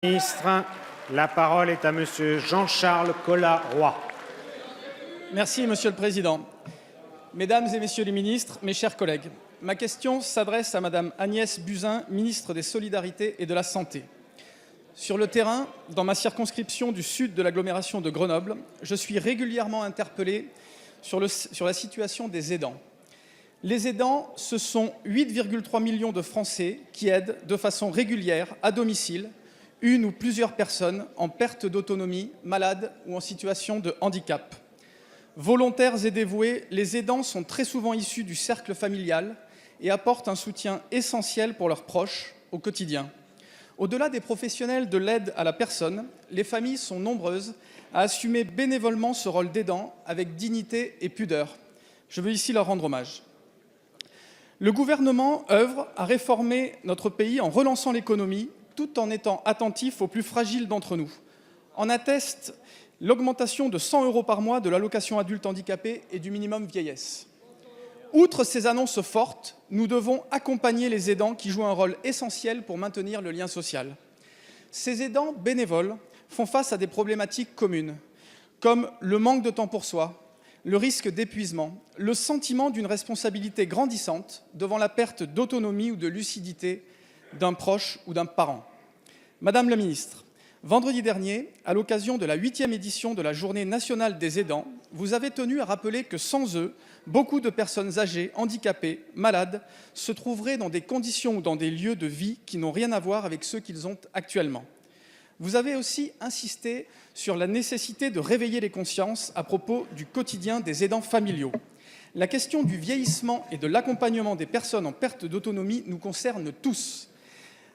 Ministre, la parole est à Monsieur Jean-Charles Collat-Roy. Merci, Monsieur le Président. Mesdames et Messieurs les ministres, mes chers collègues, ma question s'adresse à Madame Agnès Buzyn, ministre des Solidarités et de la Santé. Sur le terrain, dans ma circonscription du sud de l'agglomération de Grenoble, je suis régulièrement interpellé sur la situation des aidants. Les aidants, ce sont 8,3 millions de Français qui aident de façon régulière, à domicile, une ou plusieurs personnes en perte d'autonomie, malades ou en situation de handicap. Volontaires et dévoués, les aidants sont très souvent issus du cercle familial et apportent un soutien essentiel pour leurs proches au quotidien. Au-delà des professionnels de l'aide à la personne, les familles sont nombreuses à assumer bénévolement ce rôle d'aidant avec dignité et pudeur. Je veux ici leur rendre hommage. Le gouvernement œuvre à réformer notre pays en relançant l'économie, tout en étant attentif aux plus fragiles d'entre nous. En atteste l'augmentation de 100 € par mois de l'allocation adulte handicapé et du minimum vieillesse. Outre ces annonces fortes, nous devons accompagner les aidants qui jouent un rôle essentiel pour maintenir le lien social. Ces aidants bénévoles font face à des problématiques communes, comme le manque de temps pour soi, le risque d'épuisement, le sentiment d'une responsabilité grandissante devant la perte d'autonomie ou de lucidité d'un proche ou d'un parent. Madame la ministre, vendredi dernier, à l'occasion de la 8e édition de la Journée nationale des aidants, vous avez tenu à rappeler que sans eux, beaucoup de personnes âgées, handicapées, malades, se trouveraient dans des conditions ou dans des lieux de vie qui n'ont rien à voir avec ceux qu'ils ont actuellement. Vous avez aussi insisté sur la nécessité de réveiller les consciences à propos du quotidien des aidants familiaux. La question du vieillissement et de l'accompagnement des personnes en perte d'autonomie nous concerne tous.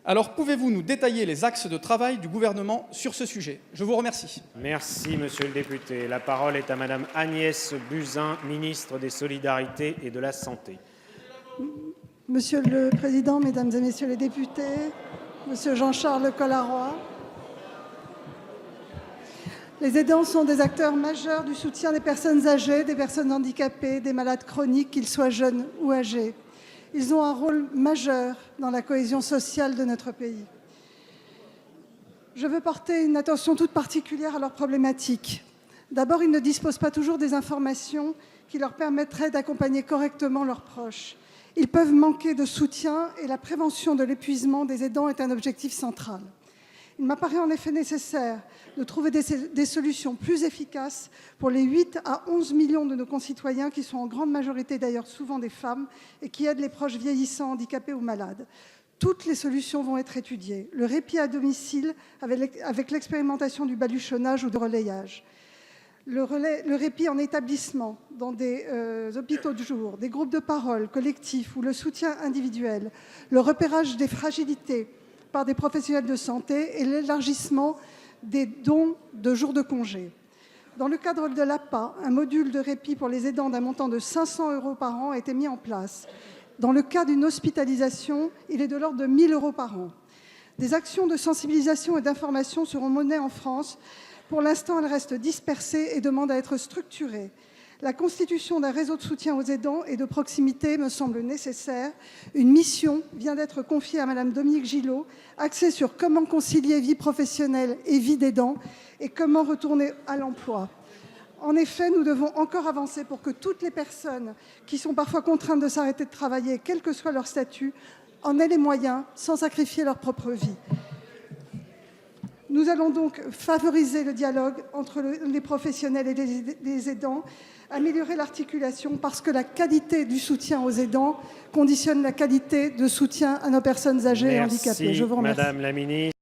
Alors, pouvez-vous nous détailler les axes de travail du gouvernement sur ce sujet? Je vous remercie. Merci, Monsieur le député. La parole est à Madame Agnès Buzyn, ministre des Solidarités et de la Santé. Monsieur le Président, Mesdames et Messieurs les députés, Monsieur Jean-Charles Collat-Roy, les aidants sont des acteurs majeurs du soutien des personnes âgées, des personnes handicapées, des malades chroniques, qu'ils soient jeunes ou âgés. Ils ont un rôle majeur dans la cohésion sociale de notre pays. Je veux porter une attention toute particulière à leurs problématiques. D'abord, ils ne disposent pas toujours des informations qui leur permettraient d'accompagner correctement leurs proches. Ils peuvent manquer de soutien et la prévention de l'épuisement des aidants est un objectif central. Il m'apparaît en effet nécessaire de trouver des solutions plus efficaces pour les 8 à 11 millions de nos concitoyens, qui sont en grande majorité d'ailleurs souvent des femmes, et qui aident les proches vieillissants, handicapés ou malades. Toutes les solutions vont être étudiées. Le répit à domicile avec l'expérimentation du baluchonnage ou du relayage. Le répit en établissement, dans des hôpitaux de jour, des groupes de parole collectifs ou le soutien individuel, le repérage des fragilités par des professionnels de santé et l'élargissement des dons de jours de congé. Dans le cadre de l'APA, un module de répit pour les aidants d'un montant de 500 € par an a été mis en place. Dans le cas d'une hospitalisation, il est de l'ordre de 1 000 € par an. Des actions de sensibilisation et d'information seront menées en France. Pour l'instant, elles restent dispersées et demandent à être structurées. La constitution d'un réseau de soutien aux aidants et de proximité me semble nécessaire. Une mission vient d'être confiée à Madame Dominique Gillot, axée sur comment concilier vie professionnelle et vie d'aidant et comment retourner à l'emploi. En effet, nous devons encore avancer pour que toutes les personnes qui sont parfois contraintes de s'arrêter de travailler, quel que soit leur statut, en aient les moyens sans sacrifier leur propre vie. Nous allons donc favoriser le dialogue entre les professionnels et les aidants, améliorer l'articulation, parce que la qualité du soutien aux aidants conditionne la qualité de soutien à nos personnes âgées et handicapées. Je vous remercie. Madame la ministre.